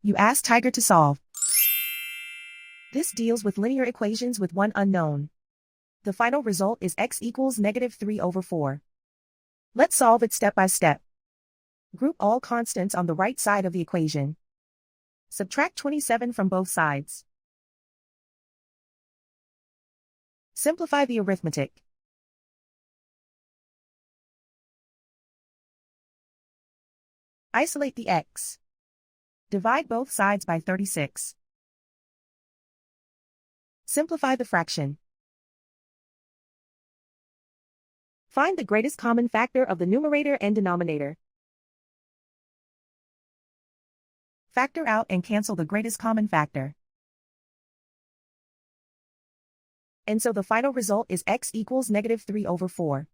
You ask Tiger to solve. This deals with linear equations with one unknown. The final result is x equals -3/4. Let's solve it step by step. Group all constants on the right side of the equation. Subtract 27 from both sides. Simplify the arithmetic. Isolate the x. Divide both sides by 36. Simplify the fraction. Find the greatest common factor of the numerator and denominator. Factor out and cancel the greatest common factor. And so the final result is x equals -3/4.